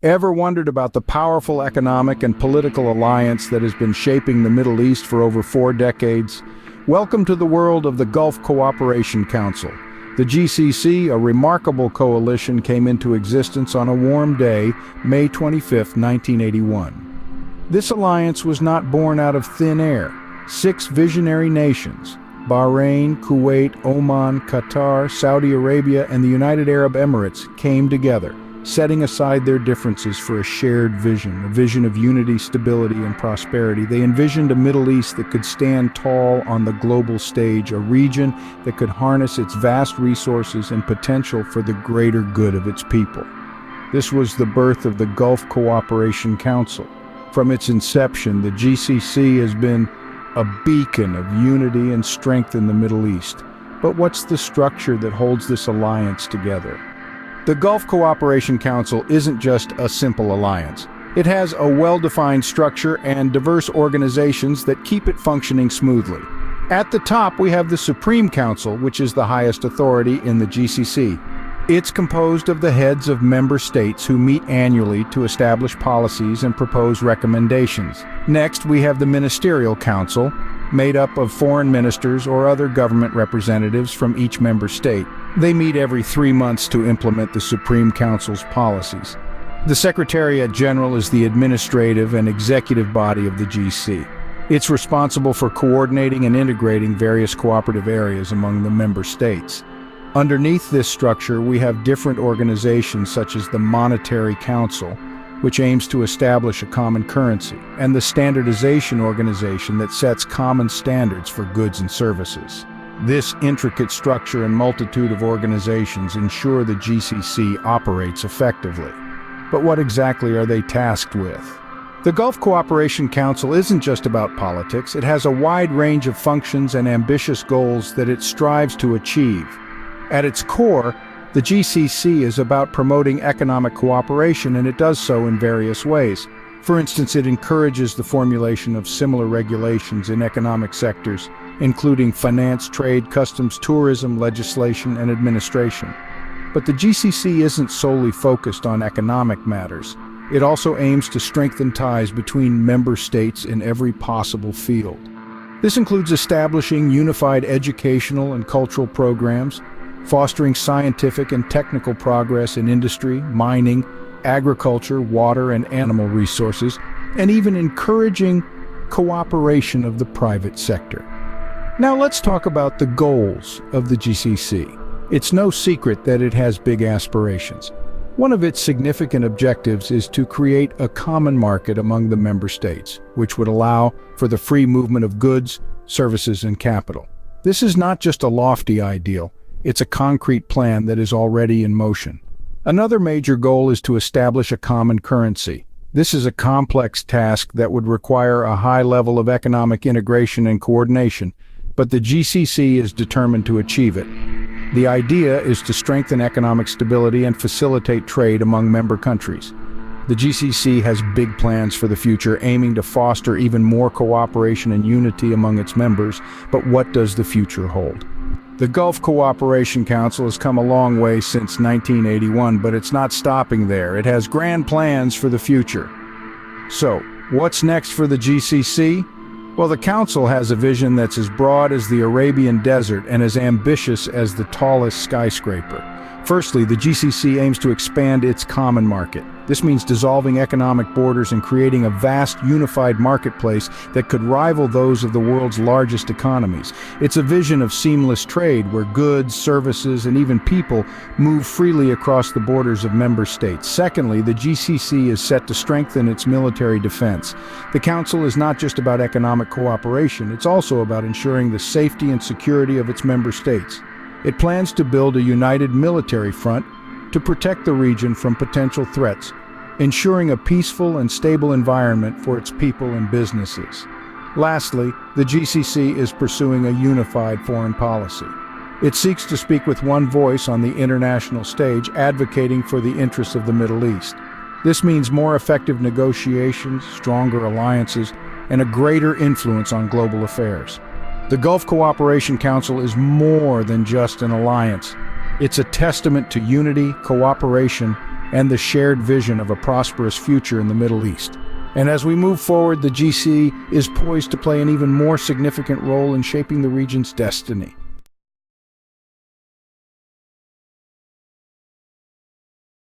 Ever wondered about the powerful economic and political alliance that has been shaping the Middle East for over 4 decades? Welcome to the world of the Gulf Cooperation Council. The GCC, a remarkable coalition, came into existence on a warm day, May 25, 1981. This alliance was not born out of thin air. 6 visionary nations, Bahrain, Kuwait, Oman, Qatar, Saudi Arabia, and the United Arab Emirates, came together, setting aside their differences for a shared vision, a vision of unity, stability, and prosperity. They envisioned a Middle East that could stand tall on the global stage, a region that could harness its vast resources and potential for the greater good of its people. This was the birth of the Gulf Cooperation Council. From its inception, the GCC has been a beacon of unity and strength in the Middle East. But what's the structure that holds this alliance together? The Gulf Cooperation Council isn't just a simple alliance. It has a well-defined structure and diverse organizations that keep it functioning smoothly. At the top, we have the Supreme Council, which is the highest authority in the GCC. It's composed of the heads of member states who meet annually to establish policies and propose recommendations. Next, we have the Ministerial Council, made up of foreign ministers or other government representatives from each member state. They meet every 3 months to implement the Supreme Council's policies. The Secretariat General is the administrative and executive body of the GC. It's responsible for coordinating and integrating various cooperative areas among the member states. Underneath this structure, we have different organizations such as the Monetary Council, which aims to establish a common currency, and the Standardization Organization that sets common standards for goods and services. This intricate structure and multitude of organizations ensure the GCC operates effectively. But what exactly are they tasked with? The Gulf Cooperation Council isn't just about politics. It has a wide range of functions and ambitious goals that it strives to achieve. At its core, the GCC is about promoting economic cooperation, and it does so in various ways. For instance, it encourages the formulation of similar regulations in economic sectors, including finance, trade, customs, tourism, legislation, and administration. But the GCC isn't solely focused on economic matters. It also aims to strengthen ties between member states in every possible field. This includes establishing unified educational and cultural programs, fostering scientific and technical progress in industry, mining, agriculture, water, and animal resources, and even encouraging cooperation of the private sector. Now let's talk about the goals of the GCC. It's no secret that it has big aspirations. One of its significant objectives is to create a common market among the member states, which would allow for the free movement of goods, services, and capital. This is not just a lofty ideal. It's a concrete plan that is already in motion. Another major goal is to establish a common currency. This is a complex task that would require a high level of economic integration and coordination, but the GCC is determined to achieve it. The idea is to strengthen economic stability and facilitate trade among member countries. The GCC has big plans for the future, aiming to foster even more cooperation and unity among its members. But what does the future hold? The Gulf Cooperation Council has come a long way since 1981, but it's not stopping there. It has grand plans for the future. So, what's next for the GCC? Well, the Council has a vision that's as broad as the Arabian Desert and as ambitious as the tallest skyscraper. Firstly, the GCC aims to expand its common market. This means dissolving economic borders and creating a vast, unified marketplace that could rival those of the world's largest economies. It's a vision of seamless trade where goods, services, and even people move freely across the borders of member states. Secondly, the GCC is set to strengthen its military defense. The Council is not just about economic cooperation, it's also about ensuring the safety and security of its member states. It plans to build a united military front to protect the region from potential threats, ensuring a peaceful and stable environment for its people and businesses. Lastly, the GCC is pursuing a unified foreign policy. It seeks to speak with one voice on the international stage, advocating for the interests of the Middle East. This means more effective negotiations, stronger alliances, and a greater influence on global affairs. The Gulf Cooperation Council is more than just an alliance. It's a testament to unity, cooperation, and the shared vision of a prosperous future in the Middle East. And as we move forward, the GCC is poised to play an even more significant role in shaping the region's destiny.